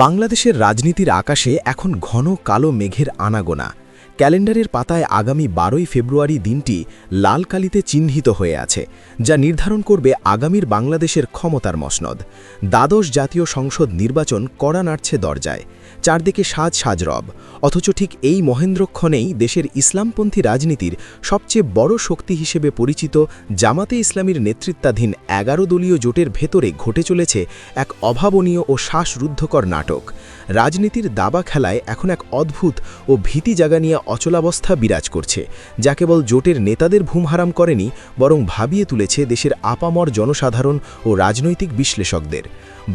বাংলাদেশের রাজনীতির আকাশে এখন ঘন কালো মেঘের আনাগোনা। ক্যালেন্ডারের পাতায় আগামী 12ই ফেব্রুয়ারি দিনটি লাল কালিতে চিহ্নিত হয়ে আছে, যা নির্ধারণ করবে আগামীর বাংলাদেশের ক্ষমতার মসনদ। দ্বাদশ জাতীয় সংসদ নির্বাচন কড়া নাড়ছে দরজায়, চারদিকে সাজ সাজ রব। অথচ ঠিক এই মহেন্দ্রক্ষণেই দেশের ইসলামপন্থী রাজনীতির সবচেয়ে বড় শক্তি হিসেবে পরিচিত জামাতে ইসলামীর নেতৃত্বাধীন 11 দলীয় জোটের ভেতরে ঘটে চলেছে এক অভাবনীয় ও শ্বাসরুদ্ধকর নাটক। রাজনীতির দাবা খেলায় এখন এক অদ্ভুত ও ভীতি জাগানিয়া অচলাবস্থা বিরাজ করছে, যা কেবল জোটের নেতাদের ঘুম হারাম করেনি, বরং ভাবিয়ে তুলেছে দেশের আপামর জনসাধারণ ও রাজনৈতিক বিশ্লেষকদের।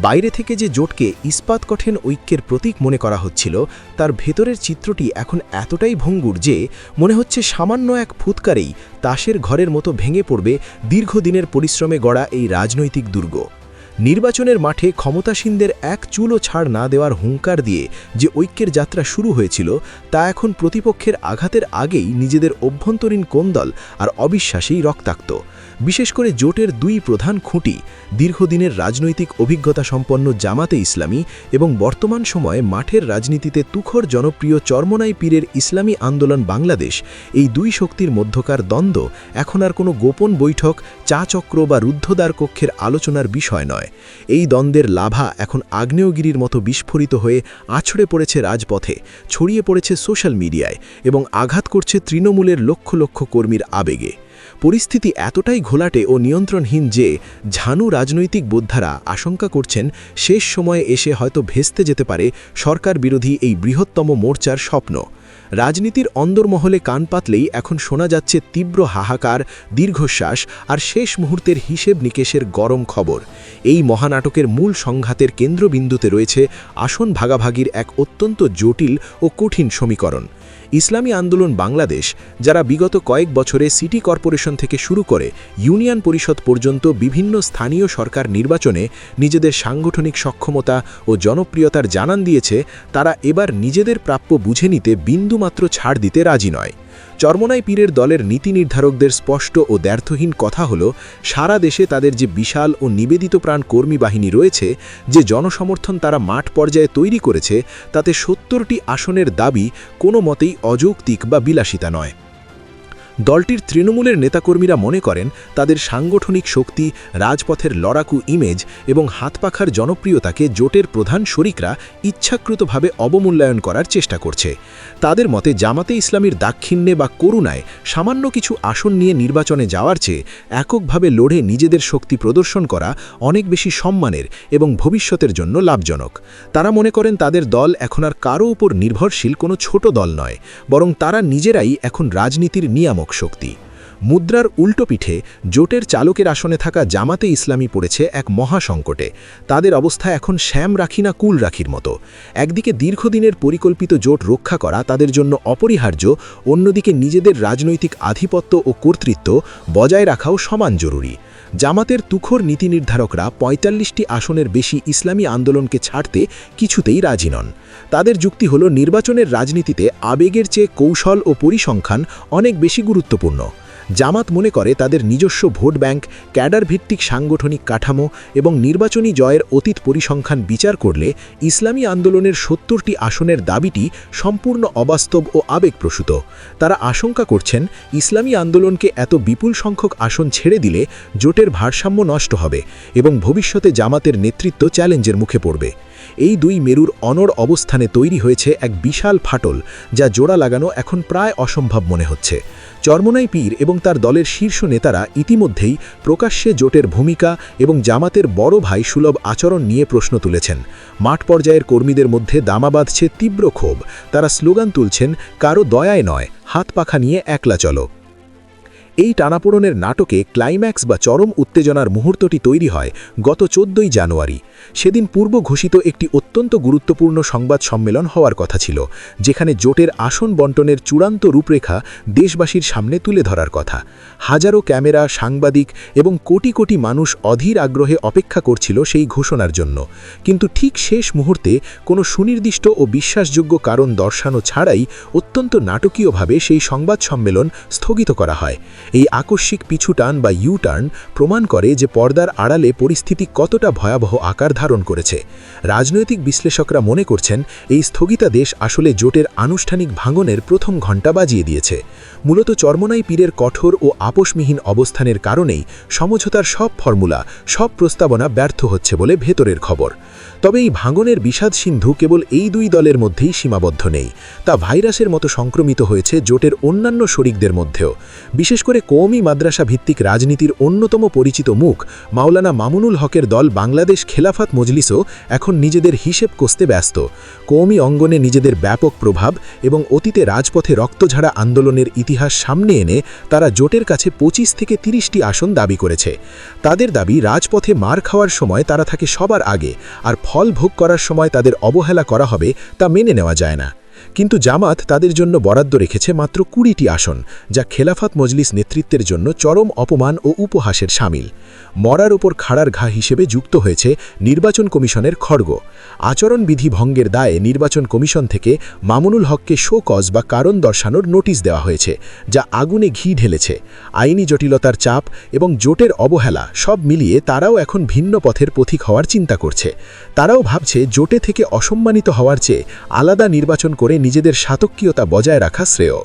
বাইরে থেকে যে জোটকে ইস্পাত কঠেন ঐক্যের প্রতীক মনে করা হচ্ছিল, তার ভেতরের চিত্রটি এখন এতটাই ভঙ্গুর যে মনে হচ্ছে সামান্য এক ফুৎকারেই তাসের ঘরের মতো ভেঙে পড়বে দীর্ঘদিনের পরিশ্রমে গড়া এই রাজনৈতিক দুর্গ। নির্বাচনের মাঠে ক্ষমতাসীনদের এক চুলও ছাড় না দেওয়ার হুঙ্কার দিয়ে যে ঐক্যের যাত্রা শুরু হয়েছিল, তা এখন প্রতিপক্ষের আঘাতের আগেই নিজেদের অভ্যন্তরীণ কোন্দল আর অবিশ্বাসেই রক্তাক্ত। বিশেষ করে জোটের দুই প্রধান খুঁটি, দীর্ঘদিনের রাজনৈতিক অভিজ্ঞতা সম্পন্ন জামাতে ইসলামী এবং বর্তমান সময়ে মাঠের রাজনীতিতে তুখর জনপ্রিয় চরমোনাই পীরের ইসলামী আন্দোলন বাংলাদেশ, এই দুই শক্তির মধ্যকার দ্বন্দ্ব এখন আর কোনো গোপন বৈঠক, চা চক্র বা রুদ্ধদ্বার কক্ষের আলোচনার বিষয় নয়। এই দ্বন্দ্বের লাভা এখন আগ্নেয়গিরির মতো বিস্ফোরিত হয়ে আছড়ে পড়েছে রাজপথে, ছড়িয়ে পড়েছে সোশ্যাল মিডিয়ায় এবং আঘাত করছে তৃণমূলের লক্ষ লক্ষ কর্মীর আবেগে। পরিস্থিতি এতটাই ঘোলাটে ও নিয়ন্ত্রণহীন যে ঝানু রাজনৈতিক বোদ্ধারা আশঙ্কা করছেন শেষ সময়ে এসে হয়তো ভেস্তে যেতে পারে সরকার বিরোধী এই বৃহত্তম মোর্চার স্বপ্ন। রাজনীতির অন্দরমহলে কান পাতলেই এখন শোনা যাচ্ছে তীব্র হাহাকার, দীর্ঘশ্বাস আর শেষ মুহূর্তের হিসেব নিকেশের গরম খবর। এই মহানাটকের মূল সংঘাতের কেন্দ্রবিন্দুতে রয়েছে আসন ভাগাভাগির এক অত্যন্ত জটিল ও কঠিন সমীকরণ। ইসলামী আন্দোলন বাংলাদেশ, যারা বিগত কয়েক বছরে সিটি কর্পোরেশন থেকে শুরু করে ইউনিয়ন পরিষদ পর্যন্ত বিভিন্ন স্থানীয় সরকার নির্বাচনে নিজেদের সাংগঠনিক সক্ষমতা ও জনপ্রিয়তার জানান দিয়েছে, তারা এবার নিজেদের প্রাপ্য বুঝে নিতে বিন্দুমাত্র ছাড় দিতে রাজি নয়। চরমোনাই পীরের দলের নীতি নির্ধারকদের স্পষ্ট ও দ্ব্যর্থহীন কথা হল, সারা দেশে তাদের যে বিশাল ও নিবেদিত প্রাণ কর্মী বাহিনী রয়েছে, যে জনসমর্থন তারা মাঠ পর্যায়ে তৈরি করেছে, তাতে 70টি আসনের দাবি কোনো মতেই অযৌক্তিক বা বিলাসিতা নয়। দলটির তৃণমূলের নেতাকর্মীরা মনে করেন তাদের সাংগঠনিক শক্তি, রাজপথের লড়াকু ইমেজ এবং হাতপাখার জনপ্রিয়তাকে জোটের প্রধান শরিকরা ইচ্ছাকৃতভাবে অবমূল্যায়ন করার চেষ্টা করছে। তাদের মতে জামাতে ইসলামীর দাক্ষিণ্যে বা করুণায় সামান্য কিছু আসন নিয়ে নির্বাচনে যাওয়ার চেয়ে এককভাবে লড়ে নিজেদের শক্তি প্রদর্শন করা অনেক বেশি সম্মানের এবং ভবিষ্যতের জন্য লাভজনক। তারা মনে করেন তাদের দল এখন আর কারও উপর নির্ভরশীল কোনো ছোট দল নয়, বরং তারা নিজেরাই এখন রাজনীতির নিয়ামক শক্তি। মুদ্রার উল্টো পিঠে জোটের চালকের আসনে থাকা জামাতে ইসলামী পড়েছে এক মহাসংকটে। তাদের অবস্থা এখন শ্যাম রাখি না কুল রাখির মতো। একদিকে দীর্ঘদিনের পরিকল্পিত জোট রক্ষা করা তাদের জন্য অপরিহার্য, অন্যদিকে নিজেদের রাজনৈতিক আধিপত্য ও কর্তৃত্ব বজায় রাখাও সমান জরুরি। জামাতের তুখর নীতি নির্ধারকরা ৪৫টি আসনের বেশি ইসলামী আন্দোলনকে ছাড়তে কিছুতেই রাজি নন। তাদের যুক্তি হল, নির্বাচনের রাজনীতিতে আবেগের চেয়ে কৌশল ও পরিসংখ্যান অনেক বেশি গুরুত্বপূর্ণ। জামাত মনে করে তাদের নিজস্ব ভোট ব্যাংক, ক্যাডার ভিত্তিক সাংগঠনিক কাঠামো এবং নির্বাচনী জয়ের অতীত পরিসংখ্যান বিচার করলে ইসলামী আন্দোলনের ৭০টি আসনের দাবিটি সম্পূর্ণ অবাস্তব ও আবেগপ্রসূত। তারা আশঙ্কা করছেন ইসলামী আন্দোলনকে এত বিপুল সংখ্যক আসন ছেড়ে দিলে জোটের ভারসাম্য নষ্ট হবে এবং ভবিষ্যতে জামাতের নেতৃত্ব চ্যালেঞ্জের মুখে পড়বে। এই দুই মেরুর অনড় অবস্থানে তৈরি হয়েছে এক বিশাল ফাটল, যা জোড়া লাগানো এখন প্রায় অসম্ভব মনে হচ্ছে। চরমোনাই পীর এবং তার দলের শীর্ষ নেতারা ইতিমধ্যেই প্রকাশ্যে জোটের ভূমিকা এবং জামাতের বড় ভাই সুলভ আচরণ নিয়ে প্রশ্ন তুলেছেন। মাঠ পর্যায়ের কর্মীদের মধ্যে দামা বাঁধছে তীব্র ক্ষোভ। তারা স্লোগান তুলছেন, কারো দয়ায় নয়, হাত পাখা নিয়ে একলা চলো। এই টানাপোড়েনের নাটকে ক্লাইম্যাক্স বা চরম উত্তেজনার মুহূর্তটি তৈরি হয় গত 14ই জানুয়ারি। সেদিন পূর্ব ঘোষিত একটি অত্যন্ত গুরুত্বপূর্ণ সংবাদ সম্মেলন হওয়ার কথা ছিল, যেখানে জোটের আসন বণ্টনের চূড়ান্ত রূপরেখা দেশবাসীর সামনে তুলে ধরার কথা। হাজারো ক্যামেরা, সাংবাদিক এবং কোটি কোটি মানুষ অধীর আগ্রহে অপেক্ষা করছিল সেই ঘোষণার জন্য। কিন্তু ঠিক শেষ মুহূর্তে কোনো সুনির্দিষ্ট ও বিশ্বাসযোগ্য কারণ দর্শানো ছাড়াই অত্যন্ত নাটকীয়ভাবে সেই সংবাদ সম্মেলন স্থগিত করা হয়। এই আকস্মিক পিছুটান বা ইউ-টার্ন প্রমাণ করে যে পর্দার আড়ালে পরিস্থিতি কতটা ভয়াবহ আকার ধারণ করেছে। রাজনৈতিক বিশ্লেষকরা মনে করছেন এই স্থগিতাদেশ আসলে জোটের আনুষ্ঠানিক ভাঙনের প্রথম ঘণ্টা বাজিয়ে দিয়েছে। মূলত চরমোনাই পীরের কঠোর ও আপোষবিহীন অবস্থানের কারণেই সমঝোতার সব ফর্মুলা, সব প্রস্তাবনা ব্যর্থ হচ্ছে বলে ভেতরের খবর। তবে এই ভাঙনের বিষাদ সিন্ধু কেবল এই দুই দলের মধ্যেই সীমাবদ্ধ নেই, তা ভাইরাসের মতো সংক্রমিত হয়েছে জোটের অন্যান্য শরিকদের মধ্যেও। বিশেষ করে কওমি মাদ্রাসা ভিত্তিক রাজনীতির অন্যতম পরিচিত মুখ মাওলানা মামুনুল হকের দল বাংলাদেশ খেলাফত মজলিসও এখন নিজেদের হিসেব কষতে ব্যস্ত। কওমি অঙ্গনে নিজেদের ব্যাপক প্রভাব এবং অতীতে রাজপথে রক্তঝাড়া আন্দোলনের ইতিহাস সামনে এনে তারা জোটের কাছে 25 থেকে 30টি আসন দাবি করেছে। তাদের দাবি, রাজপথে মার খাওয়ার সময় তারা থাকে সবার আগে, আর ফল ভোগ করার সময় তাদের অবহেলা করা হবে তা মেনে নেওয়া যায় না। কিন্তু জামাত তাদের জন্য বরাদ্দ রেখেছে মাত্র 20টি আসন, যা খেলাফত মজলিস নেতৃত্বের জন্য চরম অপমান ও উপহাসের শামিল। মরার ওপর খাড়ার ঘা হিসেবে যুক্ত হয়েছে নির্বাচন কমিশনের খড়গ। আচরণবিধি ভঙ্গের দায়ে নির্বাচন কমিশন থেকে মামুনুল হককে শো কজ বা কারণ দর্শানোর নোটিশ দেওয়া হয়েছে, যা আগুনে ঘি ঢেলেছে। আইনি জটিলতার চাপ এবং জোটের অবহেলা সব মিলিয়ে তারাও এখন ভিন্ন পথের পথিক হওয়ার চিন্তা করছে। তারাও ভাবছে জোটে থেকে অসম্মানিত হওয়ার চেয়ে আলাদা নির্বাচন করে নিজেদের স্বাতক্যীয়তা বজায় রাখা শ্রেয়।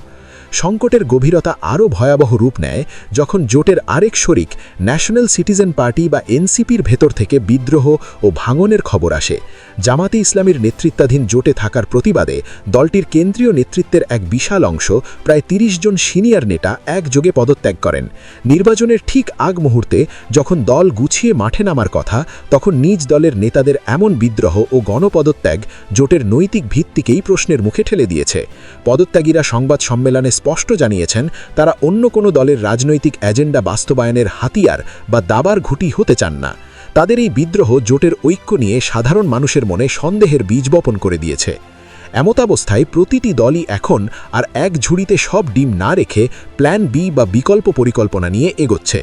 সংকটের গভীরতা আরও ভয়াবহ রূপ নেয় যখন জোটের আরেক শরিক ন্যাশনাল সিটিজেন পার্টি বা এনসিপির ভেতর থেকে বিদ্রোহ ও ভাঙনের খবর আসে। জামাতে ইসলামীর নেতৃত্বাধীন জোটে থাকার প্রতিবাদে দলটির কেন্দ্রীয় নেতৃত্বের এক বিশাল অংশ, প্রায় 30 জন সিনিয়র নেতা একযোগে পদত্যাগ করেন। নির্বাচনের ঠিক আগ মুহূর্তে যখন দল গুছিয়ে মাঠে নামার কথা, তখন নিজ দলের নেতাদের এমন বিদ্রোহ ও গণপদত্যাগ জোটের নৈতিক ভিত্তিকেই প্রশ্নের মুখে ঠেলে দিয়েছে। পদত্যাগীরা সংবাদ সম্মেলনে স্পষ্ট জানিয়েছেন তারা অন্য কোনো দলের রাজনৈতিক এজেন্ডা বাস্তবায়নের হাতিয়ার বা দাবার ঘুঁটি হতে চান না। তাদের এই বিদ্রোহ জোটের ঐক্য নিয়ে সাধারণ মানুষের মনে সন্দেহের বীজ বপন করে দিয়েছে। এমতাবস্থায় প্রতিটি দলই এখন আর এক ঝুড়িতে সব ডিম না রেখে প্ল্যান বি বা বিকল্প পরিকল্পনা নিয়ে এগোচ্ছে।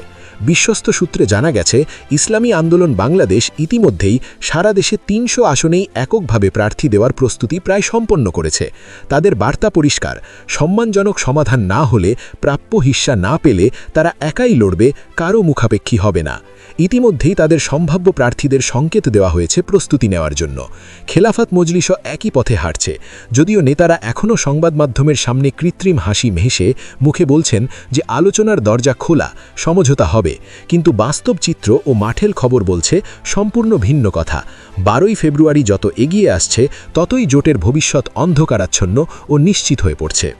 বিশ্বস্ত সূত্রে জানা গেছে, ইসলামী আন্দোলন বাংলাদেশ ইতিমধ্যেই সারা দেশে 300 আসনেই এককভাবে প্রার্থী দেওয়ার প্রস্তুতি প্রায় সম্পন্ন করেছে। তাদের বার্তা পরিষ্কার, সম্মানজনক সমাধান না হলে, প্রাপ্য হিস্সা না পেলে তারা একাই লড়বে, কারও মুখাপেক্ষী হবে না। ইতিমধ্যেই তাদের সম্ভাব্য প্রার্থীদের সংকেত দেওয়া হয়েছে প্রস্তুতি নেওয়ার জন্য। খেলাফত মজলিসও একই পথে হাঁটছে, যদিও নেতারা এখনও সংবাদ মাধ্যমের সামনে কৃত্রিম হাসি হেসে মুখে বলছেন যে আলোচনার দরজা খোলা, সমঝোতা হবে, কিন্তু বাস্তব চিত্র ও মাঠের খবর বলছে সম্পূর্ণ ভিন্ন কথা। 12ই ফেব্রুয়ারি যত এগিয়ে আসছে, ততই জোটের ভবিষ্যৎ অন্ধকারাচ্ছন্ন ও নিশ্চিত হয়ে পড়ছে।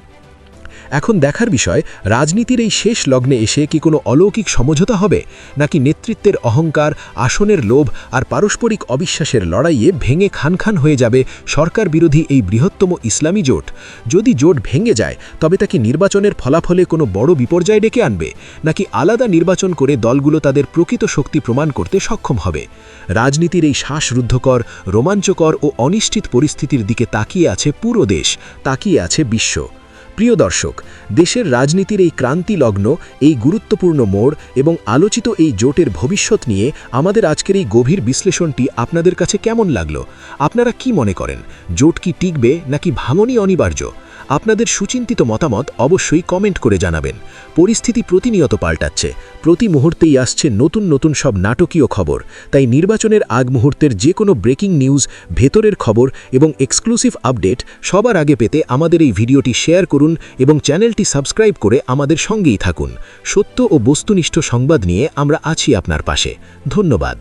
এখন দেখার বিষয়, রাজনীতির এই শেষ লগ্নে এসে কি কোনো অলৌকিক সমঝোতা হবে, নাকি নেতৃত্বের অহংকার, আসনের লোভ আর পারস্পরিক অবিশ্বাসের লড়াইয়ে ভেঙে খান হয়ে যাবে সরকার বিরোধী এই বৃহত্তম ইসলামী জোট। যদি জোট ভেঙে যায়, তবে তা কি নির্বাচনের ফলাফলে কোনো বড় বিপর্যয় ডেকে আনবে, নাকি আলাদা নির্বাচন করে দলগুলো তাদের প্রকৃত শক্তি প্রমাণ করতে সক্ষম হবে? রাজনীতির এই শ্বাসরুদ্ধকর, রোমাঞ্চকর ও অনিশ্চিত পরিস্থিতির দিকে তাকিয়ে আছে পুরো দেশ, তাকিয়ে আছে বিশ্ব। প্রিয় দর্শক, দেশের রাজনীতির এই ক্রান্তি লগ্ন, এই গুরুত্বপূর্ণ মোড় এবং আলোচিত এই জোটের ভবিষ্যৎ নিয়ে আমাদের আজকের এই গভীর বিশ্লেষণটি আপনাদের কাছে কেমন লাগলো? আপনারা কি মনে করেন, জোট কি টিকবে নাকি ভাঙনই অনিবার্য? আপনাদের সুচিন্তিত মতামত অবশ্যই কমেন্ট করে জানাবেন। পরিস্থিতি প্রতিনিয়ত পাল্টাচ্ছে, প্রতি মুহূর্তেই আসছে নতুন নতুন সব নাটকীয় খবর। তাই নির্বাচনের আগ মুহূর্তের যে কোনো ব্রেকিং নিউজ, ভেতরের খবর এবং এক্সক্লুসিভ আপডেট সবার আগে পেতে আমাদের এই ভিডিওটি শেয়ার করুন এবং চ্যানেলটি সাবস্ক্রাইব করে আমাদের সঙ্গেই থাকুন। সত্য ও বস্তুনিষ্ঠ সংবাদ নিয়ে আমরা আছি আপনার পাশে। ধন্যবাদ।